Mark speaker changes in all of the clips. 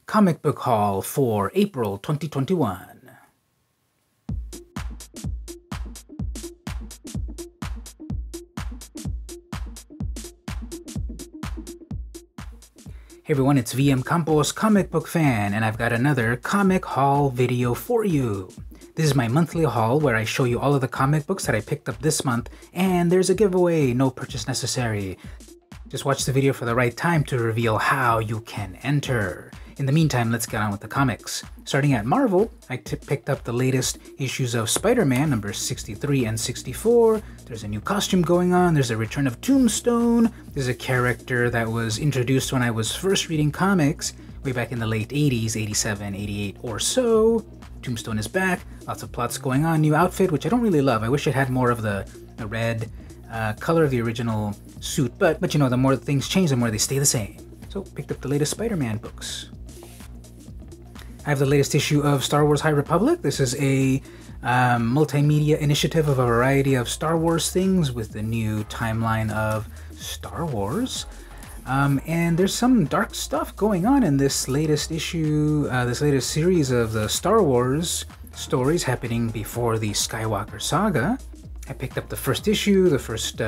Speaker 1: comic book haul for April 2021. Hey everyone, it's vmcampos, comic book fan, and I've got another comic haul video for you. This is my monthly haul where I show you all of the comic books that I picked up this month, and there's a giveaway, no purchase necessary. Just watch the video for the right time to reveal how you can enter. In the meantime, let's get on with the comics. Starting at Marvel, I picked up the latest issues of Spider-Man, numbers 63 and 64. There's a new costume going on, there's a return of Tombstone, there's a character that was introduced when I was first reading comics, way back in the late 80s, 87, 88 or so. Tombstone is back, lots of plots going on, new outfit, which I don't really love. I wish it had more of the red color of the original suit, but you know, the more things change, the more they stay the same. So, picked up the latest Spider-Man books. I have the latest issue of Star Wars High Republic. This is a multimedia initiative of a variety of Star Wars things with the new timeline of Star Wars. And there's some dark stuff going on in this latest issue, this latest series of the Star Wars stories happening before the Skywalker saga. I picked up the first issue, the first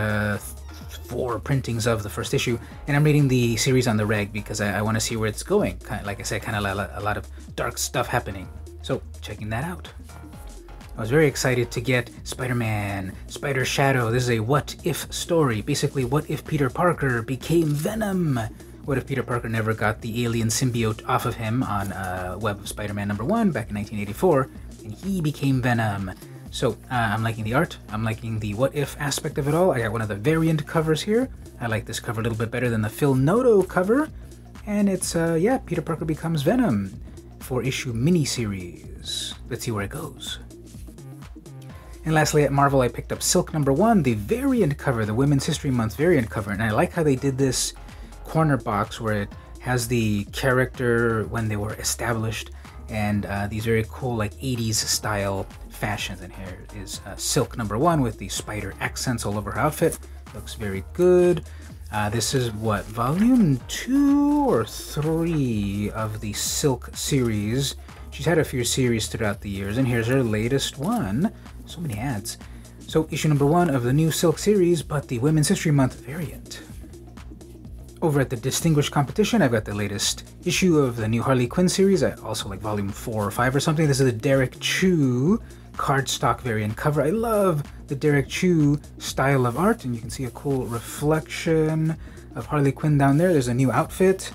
Speaker 1: 4 printings of the first issue, and I'm reading the series on the reg because I want to see where it's going. Kind of, like I said, kind of a lot of dark stuff happening. So, checking that out. I was very excited to get Spider-Man, Spider Shadow. This is a what-if story. Basically, what if Peter Parker became Venom? What if Peter Parker never got the alien symbiote off of him on Web of Spider-Man #1 back in 1984, and he became Venom? So, I'm liking the art, I'm liking the what-if aspect of it all. I got one of the variant covers here. I like this cover a little bit better than the Phil Noto cover. And it's, yeah, Peter Parker becomes Venom. 4-issue miniseries. Let's see where it goes. And lastly, at Marvel, I picked up Silk #1, the variant cover, the Women's History Month variant cover. And I like how they did this corner box where it has the character when they were established and these very cool, like, 80s style fashions. And here is Silk #1 with the spider accents all over her outfit. Looks very good. This is what, volume 2 or 3 of the Silk series. She's had a few series throughout the years, and here's her latest one. So many ads. So issue #1 of the new Silk series, but the Women's History Month variant. Over at the Distinguished Competition, I've got the latest issue of the new Harley Quinn series. I also like volume 4 or 5 or something. This is the Derek Chu cardstock variant cover. I love the Derek Chu style of art, and you can see a cool reflection of Harley Quinn down there. There's a new outfit.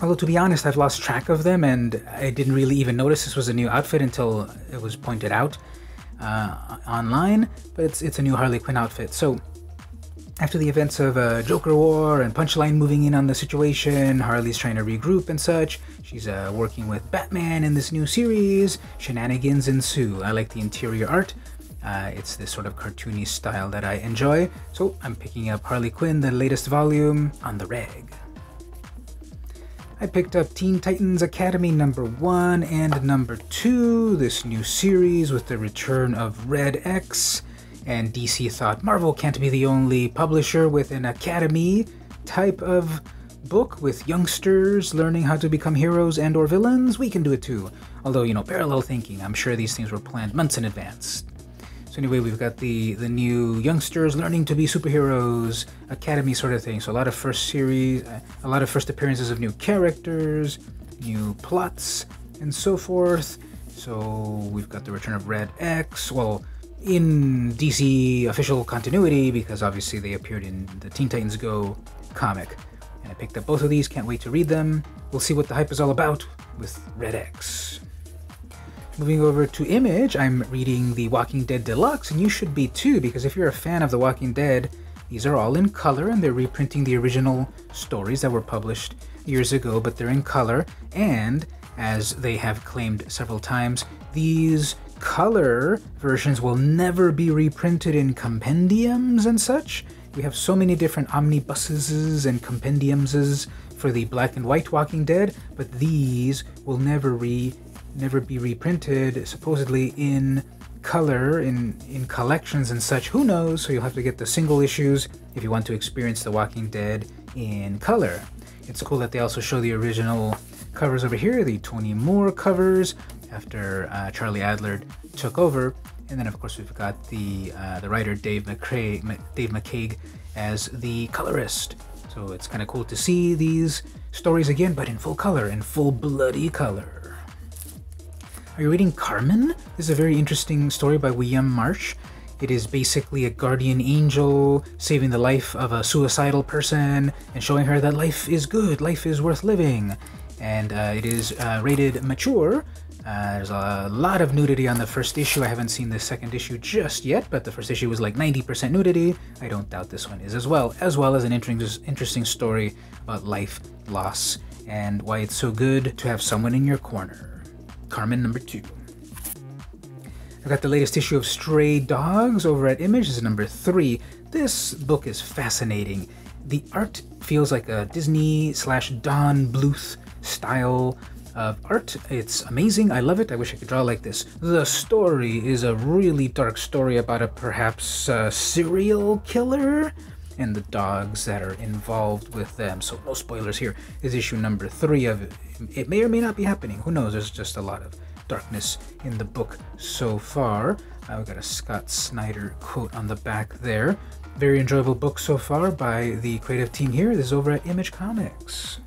Speaker 1: Although, to be honest, I've lost track of them, and I didn't really even notice this was a new outfit until it was pointed out online, but it's a new Harley Quinn outfit. So, after the events of Joker War and Punchline moving in on the situation, Harley's trying to regroup and such. She's working with Batman in this new series. Shenanigans ensue. I like the interior art. It's this sort of cartoony style that I enjoy. So I'm picking up Harley Quinn, the latest volume, on the reg. I picked up Teen Titans Academy #1 and #2, this new series with the return of Red X. And DC thought Marvel can't be the only publisher with an academy type of book with youngsters learning how to become heroes and or villains. We can do it too. Although, you know, parallel thinking, I'm sure these things were planned months in advance. So anyway, we've got the new youngsters learning to be superheroes, academy sort of thing. So a lot of first appearances of new characters, new plots, and so forth. So we've got the return of Red X. Well, in DC official continuity, because obviously they appeared in the Teen Titans Go comic. And I picked up both of these, can't wait to read them. We'll see what the hype is all about with Red X. Moving over to Image, I'm reading The Walking Dead Deluxe, and you should be too, because if you're a fan of The Walking Dead, these are all in color, and they're reprinting the original stories that were published years ago, but they're in color, and as they have claimed several times, these color versions will never be reprinted in compendiums and such. We have so many different omnibuses and compendiums for the black and white Walking Dead, but these will never be reprinted, supposedly in color, in collections and such. Who knows? So you'll have to get the single issues if you want to experience The Walking Dead in color. It's cool that they also show the original covers over here, the Tony Moore covers after Charlie Adler took over. And then, of course, we've got the writer Dave McCaig as the colorist. So it's kind of cool to see these stories again, but in full color, in full bloody color. Are you reading Carmen? This is a very interesting story by William Marsh. It is basically a guardian angel saving the life of a suicidal person and showing her that life is good, life is worth living. And it is rated mature. There's a lot of nudity on the first issue. I haven't seen the second issue just yet, but the first issue was like 90% nudity. I don't doubt this one is as well as an interesting story about life, loss, and why it's so good to have someone in your corner. Carmen number 2. I've got the latest issue of Stray Dogs over at Image. This is number 3. This book is fascinating. The art feels like a Disney/Don Bluth style of art. It's amazing. I love it. I wish I could draw like this. The story is a really dark story about a perhaps serial killer and the dogs that are involved with them. So no spoilers here. This is issue number 3 of it. It may or may not be happening. Who knows? There's just a lot of darkness in the book so far. We've got a Scott Snyder quote on the back there. Very enjoyable book so far by the creative team here. This is over at Image Comics.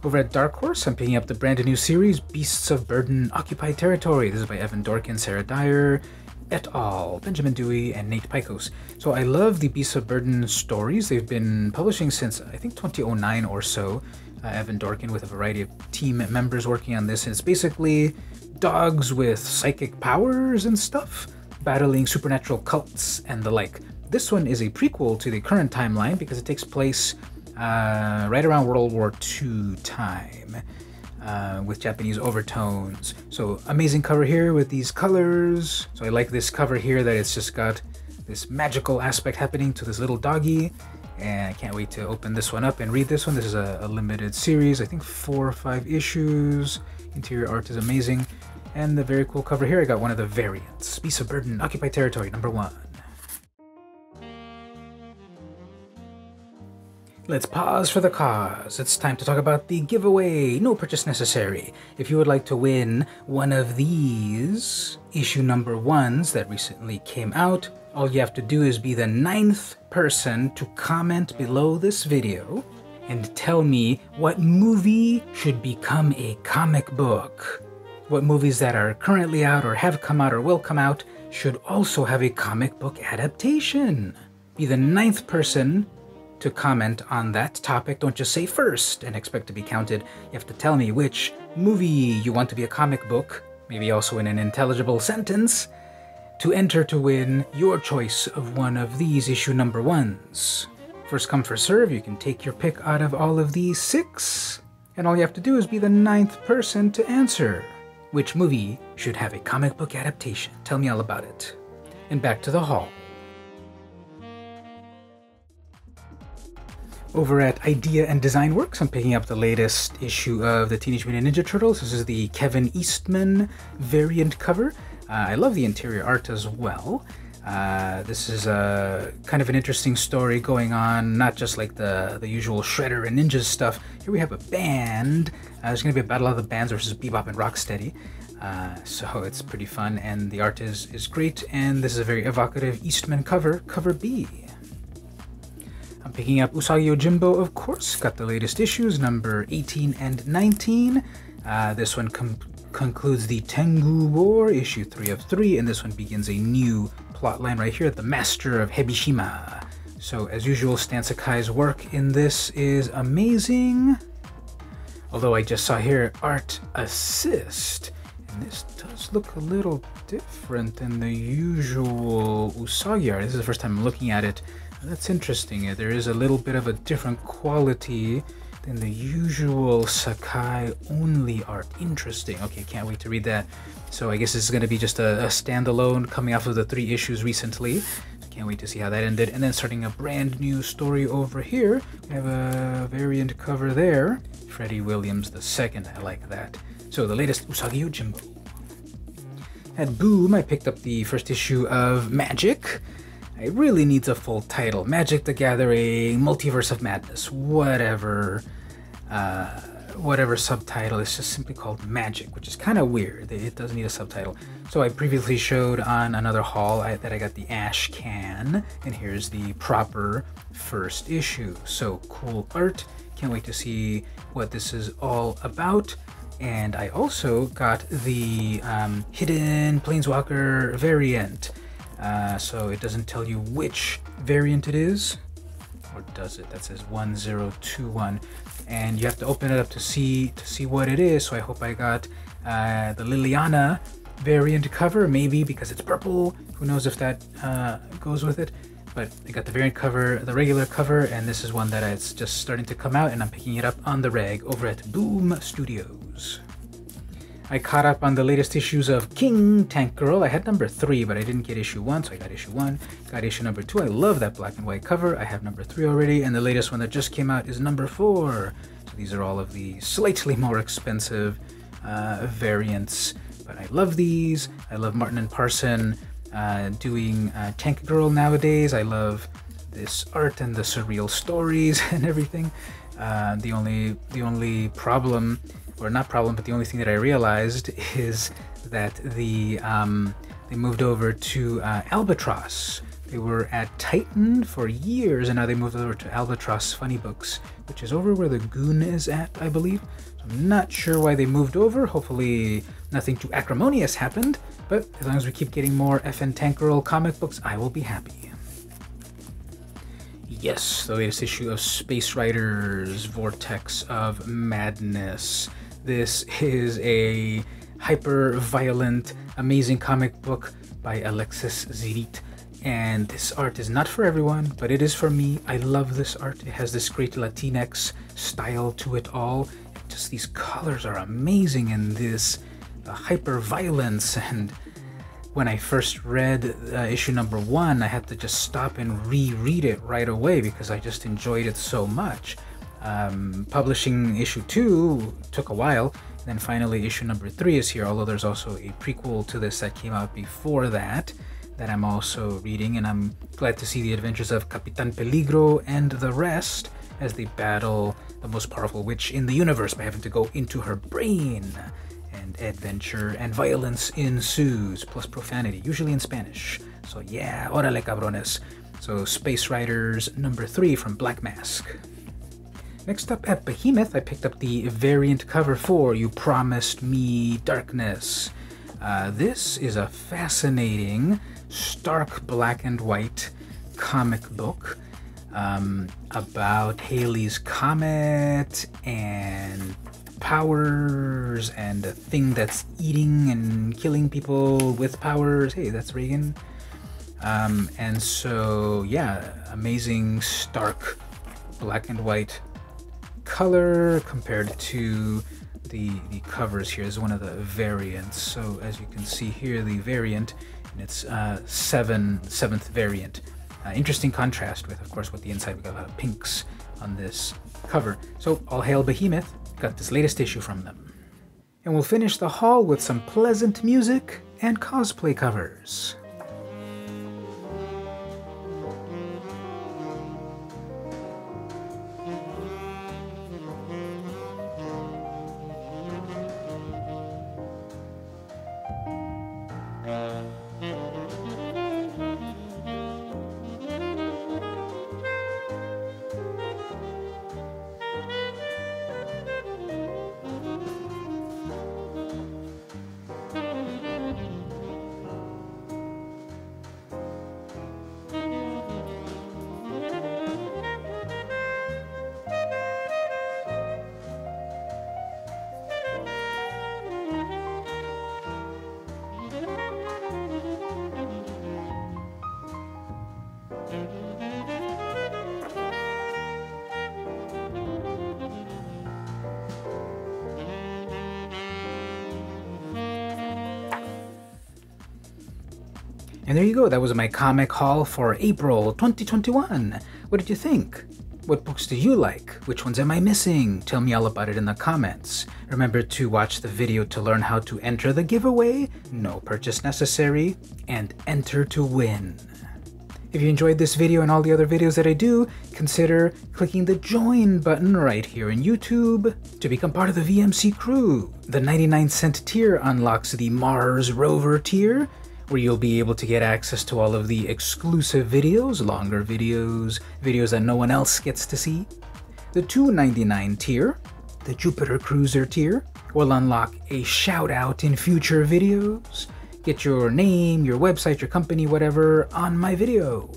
Speaker 1: Over at Dark Horse, I'm picking up the brand new series, Beasts of Burden Occupy Territory. This is by Evan Dorkin, Sarah Dyer, et al., Benjamin Dewey, and Nate Picos. So I love the Beasts of Burden stories. They've been publishing since, I think, 2009 or so. Evan Dorkin with a variety of team members working on this. And it's basically dogs with psychic powers and stuff, battling supernatural cults and the like. This one is a prequel to the current timeline because it takes place right around World War II time with Japanese overtones. So amazing cover here with these colors. So I like this cover here that it's just got this magical aspect happening to this little doggy. And I can't wait to open this one up and read this one. This is a limited series, I think 4 or 5 issues. Interior art is amazing. And the very cool cover here, I got one of the variants. Beasts of Burden Occupy Territory, number 1. Let's pause for the cause. It's time to talk about the giveaway. No purchase necessary. If you would like to win one of these issue number 1s that recently came out, all you have to do is be the 9th person to comment below this video and tell me what movie should become a comic book. What movies that are currently out or have come out or will come out should also have a comic book adaptation. Be the 9th person to comment on that topic. Don't just say first and expect to be counted. You have to tell me which movie you want to be a comic book, maybe also in an intelligible sentence, to enter to win your choice of one of these issue number 1s. First come, first serve. You can take your pick out of all of these 6, and all you have to do is be the 9th person to answer. Which movie should have a comic book adaptation? Tell me all about it. And back to the haul. Over at Idea and Design Works, I'm picking up the latest issue of the Teenage Mutant Ninja Turtles. This is the Kevin Eastman variant cover. I love the interior art as well. This is a kind of an interesting story going on, not just like the usual Shredder and Ninja stuff. Here we have a band. There's going to be a battle of the bands versus Bebop and Rocksteady. So it's pretty fun, and the art is great, and this is a very evocative Eastman cover, cover B. I'm picking up Usagi Yojimbo, of course. Got the latest issues, number 18 and 19. This one concludes the Tengu War, issue 3 of 3, and this one begins a new plotline right here, the Master of Hebishima. So, as usual, Stan Sakai's work in this is amazing. Although I just saw here, art assist. And this does look a little different than the usual Usagi art. This is the first time I'm looking at it. That's interesting. There is a little bit of a different quality than the usual Sakai-only art. Interesting. Okay, can't wait to read that. So I guess this is going to be just a standalone coming off of the 3 issues recently. Can't wait to see how that ended. And then starting a brand new story over here. We have a variant cover there. Freddie Williams II. I like that. So the latest Usagi Yojimbo. At Boom, I picked up the first issue of Magic. It really needs a full title. Magic the Gathering, Multiverse of Madness, whatever. whatever subtitle. It's just simply called Magic, which is kind of weird. It doesn't need a subtitle. So I previously showed on another haul that I got the Ash can, and here's the proper first issue. So cool art. Can't wait to see what this is all about. And I also got the hidden Planeswalker variant. So it doesn't tell you which variant it is. Or does it? That says 1021. And you have to open it up to see what it is. So I hope I got the Liliana variant cover, maybe because it's purple. Who knows if that goes with it. But I got the variant cover, the regular cover, and this is one that it's just starting to come out, and I'm picking it up on the reg over at Boom Studios. I caught up on the latest issues of King Tank Girl. I had number 3, but I didn't get issue 1, so I got issue 1. Got issue number 2. I love that black and white cover. I have number 3 already, and the latest one that just came out is number 4. So these are all of the slightly more expensive variants, but I love these. I love Martin and Parson doing Tank Girl nowadays. I love this art and the surreal stories and everything. The only problem, or not problem, but the only thing that I realized is that they moved over to Albatross. They were at Titan for years, and now they moved over to Albatross Funny Books, which is over where the Goon is at, I believe. So I'm not sure why they moved over. Hopefully nothing too acrimonious happened, but as long as we keep getting more FN Tank Girl comic books, I will be happy. Yes, the latest issue of Space Riders Vortex of Madness. This is a hyper-violent, amazing comic book by Alexis Zirit. And this art is not for everyone, but it is for me. I love this art. It has this great Latinx style to it all. Just these colors are amazing, and this hyper-violence. And when I first read issue number 1, I had to just stop and reread it right away because I just enjoyed it so much. Publishing issue 2 took a while, and then finally issue number 3 is here, although there's also a prequel to this that came out before that I'm also reading, and I'm glad to see the adventures of Capitan Peligro and the rest as they battle the most powerful witch in the universe by having to go into her brain. And adventure and violence ensues, plus profanity, usually in Spanish. So yeah, órale cabrones. So Space Riders number 3 from Black Mask. Next up at Behemoth, I picked up the variant cover for You Promised Me Darkness. This is a fascinating, stark black and white comic book about Halley's Comet and powers and a thing that's eating and killing people with powers. Hey, that's Reagan. And so, yeah, amazing, stark black and white color compared to the covers here. This is one of the variants. So as you can see here, the variant, and it's 7th variant. Interesting contrast with, of course, what the inside. We got a lot of pinks on this cover. So all hail Behemoth. Got this latest issue from them. And we'll finish the haul with some pleasant music and cosplay covers. And there you go, that was my comic haul for April 2021. What did you think? What books do you like? Which ones am I missing? Tell me all about it in the comments. Remember to watch the video to learn how to enter the giveaway, no purchase necessary, and enter to win. If you enjoyed this video and all the other videos that I do, consider clicking the join button right here in YouTube to become part of the VMC crew. The 99-cent tier unlocks the Mars Rover tier, where you'll be able to get access to all of the exclusive videos, longer videos, videos that no one else gets to see. The $2.99 tier, the Jupiter Cruiser tier, will unlock a shout out in future videos. Get your name, your website, your company, whatever, on my video.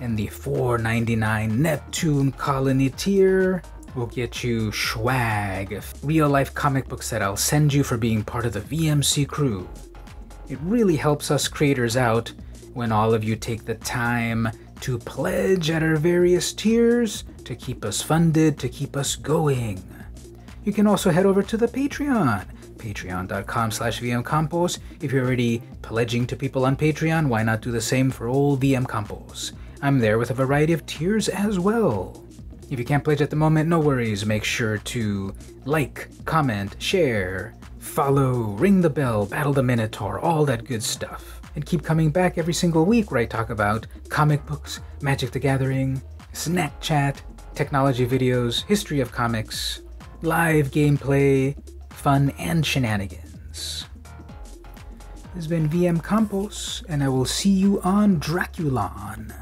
Speaker 1: And the $4.99 Neptune Colony tier will get you swag, real-life comic books that I'll send you for being part of the VMC crew. It really helps us creators out when all of you take the time to pledge at our various tiers to keep us funded, to keep us going. You can also head over to the Patreon, patreon.com/vmcampos. If you're already pledging to people on Patreon, why not do the same for old vmcampos? I'm there with a variety of tiers as well. If you can't pledge at the moment, no worries. Make sure to like, comment, share, follow, ring the bell, battle the Minotaur, all that good stuff. And keep coming back every single week where I talk about comic books, Magic the Gathering, snack chat, technology videos, history of comics, live gameplay, fun, and shenanigans. This has been VM Campos, and I will see you on Draculon.